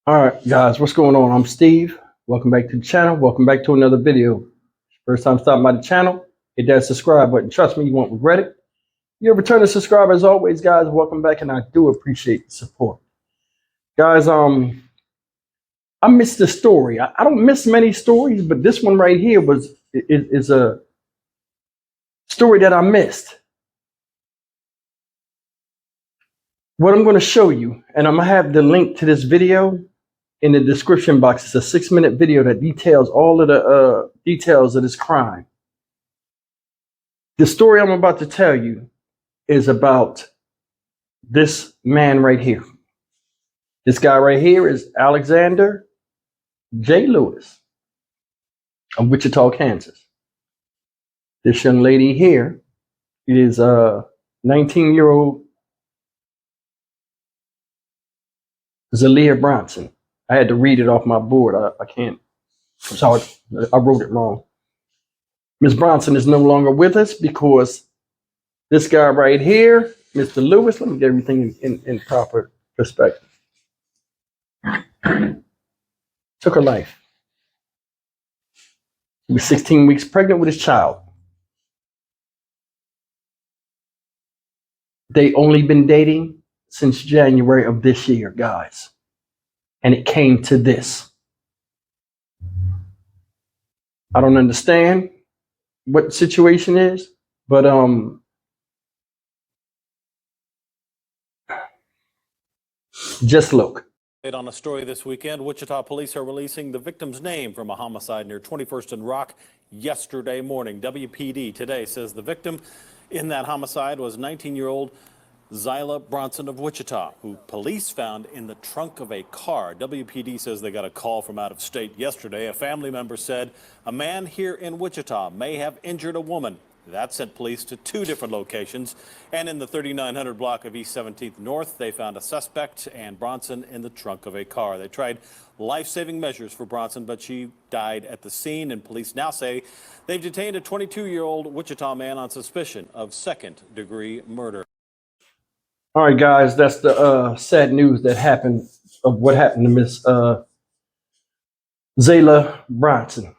All right, guys, what's going on? I'm Steve. Welcome back to the channel. Welcome back to another video. First time stopping by the channel, hit that subscribe button. Trust me, you won't regret it. You're a returning subscriber as always, guys. Welcome back, and I do appreciate the support. Guys, I missed the story. I don't miss many stories, but this one right here is a story that I missed. What I'm going to show you, and I'm going to have the link to this video in the description box. It's a 6-minute video that details all of the details of this crime. The story I'm about to tell you is about this man right here. This guy right here is Alexander J. Lewis of Wichita, Kansas. This young lady here is a 19-year-old Zaiylah Bronson. I had to read it off my board. I can't. I'm sorry, I wrote it wrong. Ms. Bronson is no longer with us because this guy right here, Mr. Lewis, let me get everything in proper perspective, took her life. She was 16 weeks pregnant with his child. They only been dating since January of this year, guys. And it came to this. I don't understand what the situation is, but just look. On a story this weekend, Wichita police are releasing the victim's name from a homicide near 21st and Rock yesterday morning. WPD today says the victim in that homicide was 19-year-old Zaiylah Bronson of Wichita, who police found in the trunk of a car. WPD says they got a call from out of state yesterday. A family member said a man here in Wichita may have injured a woman. That sent police to 2 different locations. And in the 3900 block of East 17th North, they found a suspect and Bronson in the trunk of a car. They tried life-saving measures for Bronson, but she died at the scene. And police now say they've detained a 22-year-old Wichita man on suspicion of second-degree murder. All right, guys, that's the sad news that happened of what happened to Miss Zaiylah Bronson.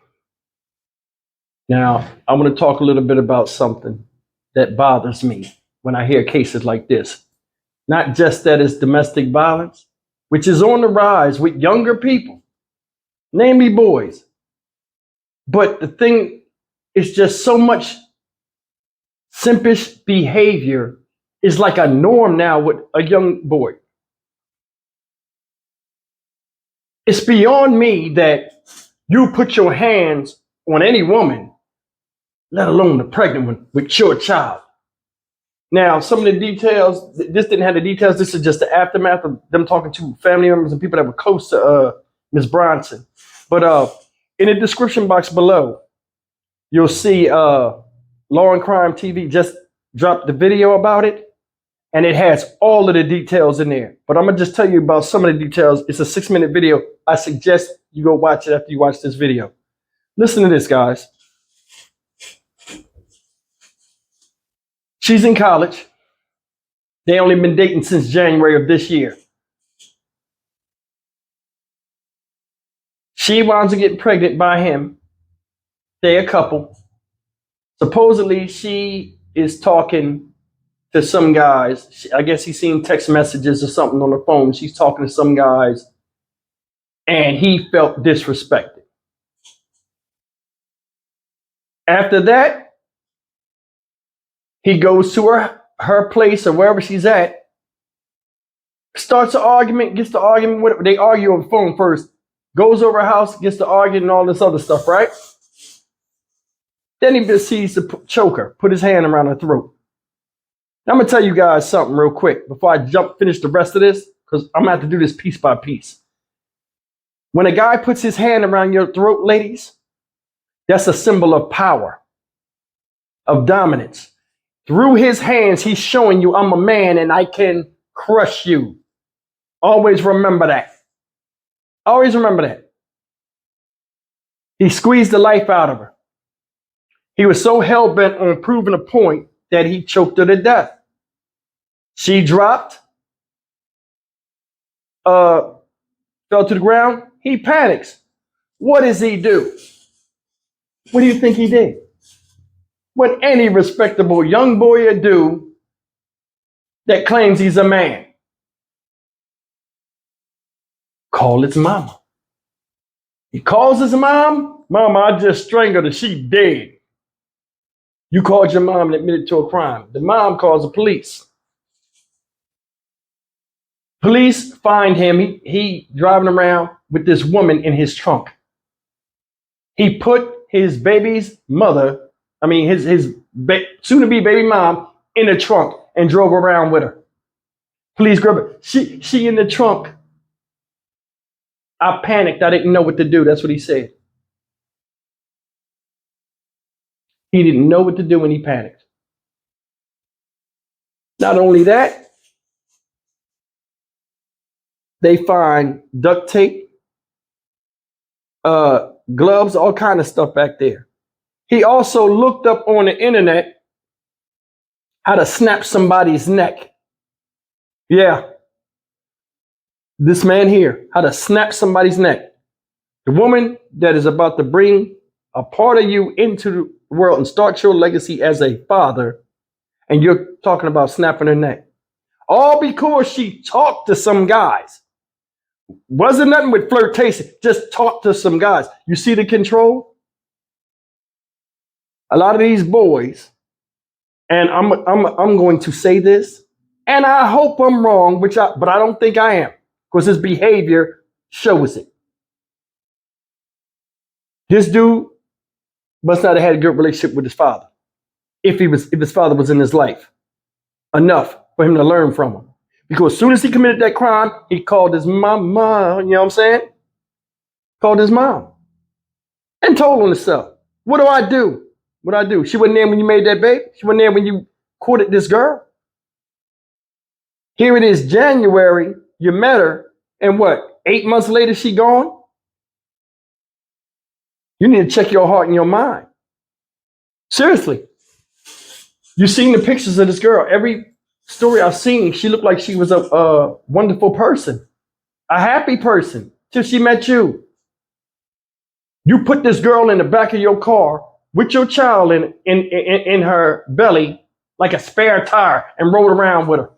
Now, I want to talk a little bit about something that bothers me when I hear cases like this. Not just that it's domestic violence, which is on the rise with younger people, namely boys. But the thing is just so much simpish behavior is like a norm now with a young boy. It's beyond me that you put your hands on any woman, let alone the pregnant one, with your child. Now, some of the details, this didn't have the details. This is just the aftermath of them talking to family members and people that were close to Ms. Bronson. But in the description box below, you'll see Law and Crime TV just dropped the video about it. And it has all of the details in there. But I'm going to just tell you about some of the details. It's a 6-minute video. I suggest you go watch it after you watch this video. Listen to this, guys. She's in college. They only been dating since January of this year. She winds up getting pregnant by him. They're a couple. Supposedly, she is talking to some guys. I guess he's seen text messages or something on the phone. She's talking to some guys, and he felt disrespected. After that, he goes to her place or wherever she's at, starts an argument, gets the argument with her. They argue on the phone first, goes over her house, gets to arguing and all this other stuff, right? Then he proceeds to choke her, put his hand around her throat. Now, I'm going to tell you guys something real quick before I finish the rest of this, because I'm going to have to do this piece by piece. When a guy puts his hand around your throat, ladies, that's a symbol of power, of dominance. Through his hands, he's showing you, I'm a man and I can crush you. Always remember that. Always remember that. He squeezed the life out of her. He was so hell-bent on proving a point that he choked her to death. She dropped, fell fell to the ground. He panics. What does he do? What do you think he did? What any respectable young boy would do that claims he's a man? Call his mama. He calls his mom. Mama, I just strangled her. She dead. You called your mom and admitted to a crime. The mom calls the police. Police find him. He driving around with this woman in his trunk. He put his baby's mother, his soon-to-be baby mom, in the trunk and drove around with her. Police grab her. She in the trunk. I panicked. I didn't know what to do. That's what he said. He didn't know what to do when he panicked. Not only that, they find duct tape, gloves, all kind of stuff back there. He also looked up on the internet how to snap somebody's neck. Yeah. This man here, how to snap somebody's neck. The woman that is about to bring a part of you into the world and start your legacy as a father, and you're talking about snapping her neck. All because she talked to some guys. Wasn't nothing with flirtation, just talked to some guys. You see the control? A lot of these boys, and I'm going to say this, and I hope I'm wrong, but I don't think I am, because his behavior shows it. This dude must not have had a good relationship with his father, if his father was in his life enough for him to learn from him. Because as soon as he committed that crime, he called his mama, you know what I'm saying? Called his mom and told on himself. What do I do? What do I do? She wasn't there when you made that baby. She wasn't there when you courted this girl. Here it is, January, you met her, and what, 8 months later she gone? You need to check your heart and your mind. Seriously. You've seen the pictures of this girl. Every story I've seen, she looked like she was a wonderful person, a happy person, till she met you. You put this girl in the back of your car with your child in her belly like a spare tire and rode around with her.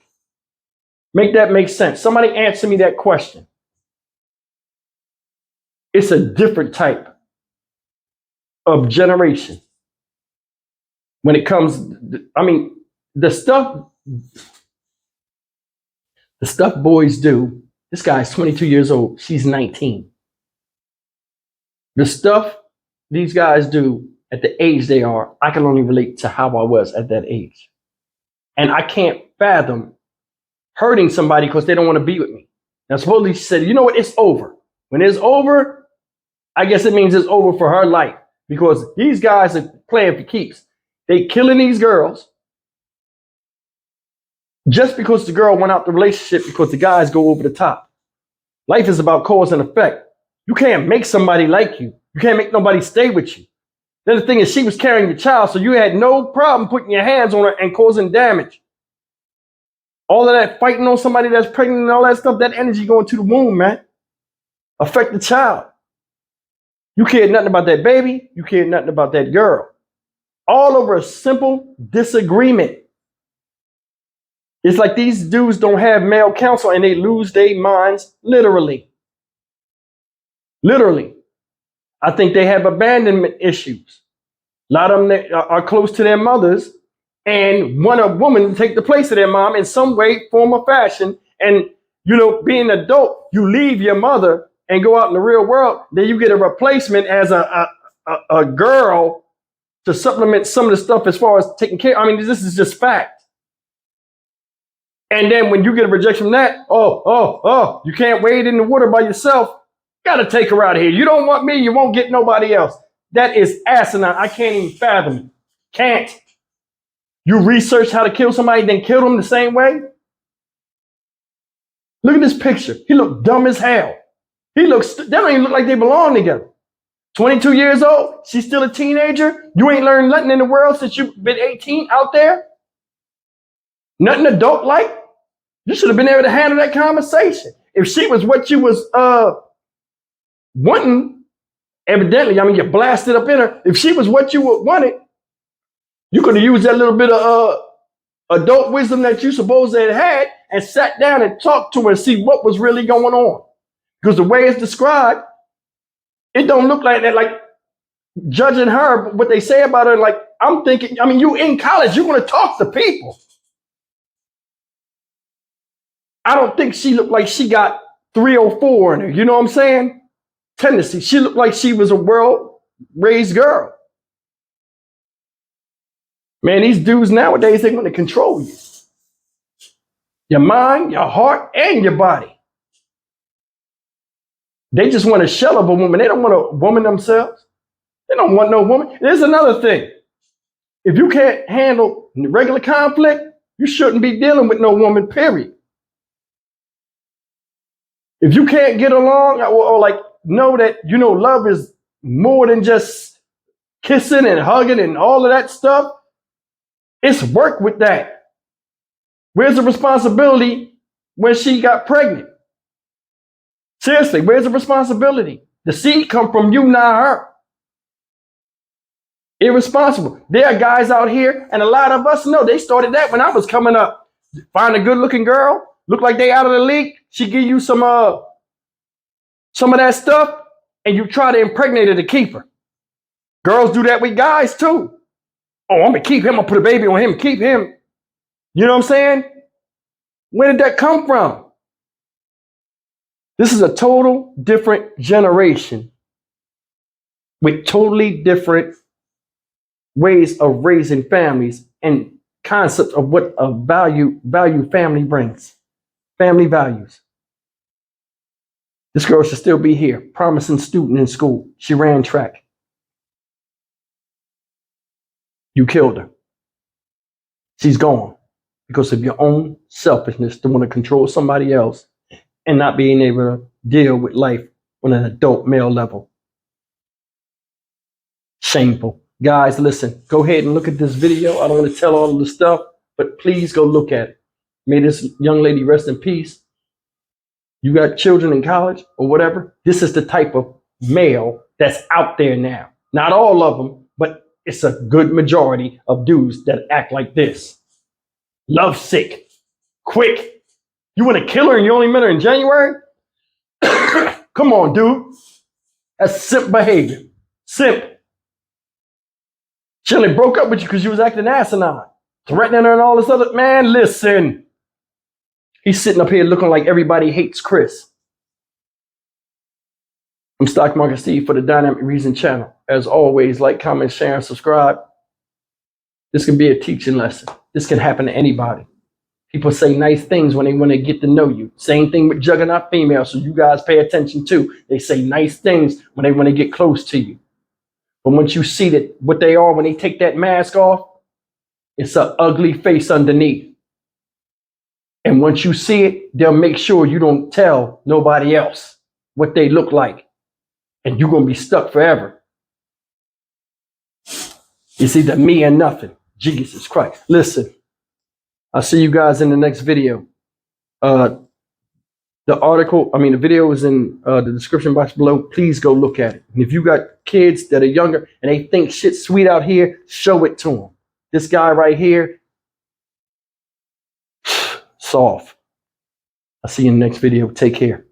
Make that make sense. Somebody answer me that question. It's a different type of generation. When it comes, the stuff boys do. This guy's 22 years old. She's 19. The stuff these guys do at the age they are, I can only relate to how I was at that age. And I can't fathom hurting somebody because they don't want to be with me. Now, supposedly she said, you know what, it's over. When it's over, I guess it means it's over for her life, because these guys are playing for keeps. They killing these girls just because the girl went out the relationship because the guys go over the top. Life is about cause and effect. You can't make somebody like you. You can't make nobody stay with you. Then the thing is, she was carrying your child, so you had no problem putting your hands on her and causing damage. All of that fighting on somebody that's pregnant and all that stuff, that energy going to the womb, man. Affect the child. You cared nothing about that baby. You cared nothing about that girl. All over a simple disagreement. It's like these dudes don't have male counsel and they lose their minds literally. Literally. I think they have abandonment issues. A lot of them are close to their mothers and want a woman to take the place of their mom in some way, form, or fashion. And, being an adult, you leave your mother and go out in the real world. Then you get a replacement as a girl to supplement some of the stuff as far as taking care. This is just fact. And then when you get a rejection from that, you can't wade in the water by yourself. Got to take her out of here. You don't want me, you won't get nobody else. That is asinine. I can't even fathom it. Can't. You research how to kill somebody, then kill them the same way? Look at this picture. He looked dumb as hell. They don't even look like they belong together. 22 years old, she's still a teenager. You ain't learned nothing in the world since you've been 18 out there. Nothing adult like. You should have been able to handle that conversation. If she was what you was wanting, evidently, I mean, you blasted up in her. If she was what you would wanted, you could have used that little bit of adult wisdom that you supposedly had and sat down and talked to her and see what was really going on. Because the way it's described, it don't look like that. Like, judging her, what they say about her, like, I'm thinking, I mean, you in college, you're going to talk to people. I don't think she looked like she got 304 in her. You know what I'm saying? Tendency. She looked like she was a well-raised girl. Man, these dudes nowadays, they're going to control you. Your mind, your heart, and your body. They just want a shell of a woman. They don't want a woman themselves. They don't want no woman. There's another thing. If you can't handle regular conflict, you shouldn't be dealing with no woman, period. If you can't get along or like know that, you know, love is more than just kissing and hugging and all of that stuff, it's work with that. Where's the responsibility when she got pregnant? Seriously, where's the responsibility? The seed come from you, not her. Irresponsible. There are guys out here, and a lot of us know they started that when I was coming up. Find a good-looking girl, look like they out of the league. She give you some of that stuff, and you try to impregnate her to keep her. Girls do that with guys too. Oh, I'm gonna keep him. I'm gonna put a baby on him. Keep him. You know what I'm saying? Where did that come from? This is a total different generation with totally different ways of raising families and concepts of what a value family brings. Family values. This girl should still be here, promising student in school. She ran track. You killed her. She's gone because of your own selfishness to want to control somebody else and not being able to deal with life on an adult male level. Shameful. Guys, listen, go ahead and look at this video. I don't want to tell all of the stuff, but please go look at it. May this young lady rest in peace. You got children in college or whatever. This is the type of male that's out there now. Not all of them, but it's a good majority of dudes that act like this. Love sick. Quick. You want to kill her and you only met her in January? Come on, dude. That's simp behavior. Simp. She only broke up with you because you was acting asinine. Threatening her and all this other. Man, listen. He's sitting up here looking like everybody hates Chris. I'm Stock Market Steve for the Dynamic Reason channel. As always, like, comment, share, and subscribe. This can be a teaching lesson. This can happen to anybody. People say nice things when they want to get to know you. Same thing with Juggernaut female, so you guys pay attention too. They say nice things when they want to get close to you. But once you see that what they are when they take that mask off, it's an ugly face underneath. And once you see it, they'll make sure you don't tell nobody else what they look like. And you're going to be stuck forever. It's either me or nothing. Jesus Christ. Listen, I'll see you guys in the next video. The video is in the description box below. Please go look at it. And if you got kids that are younger and they think shit's sweet out here, show it to them. This guy right here, soft. I'll see you in the next video. Take care.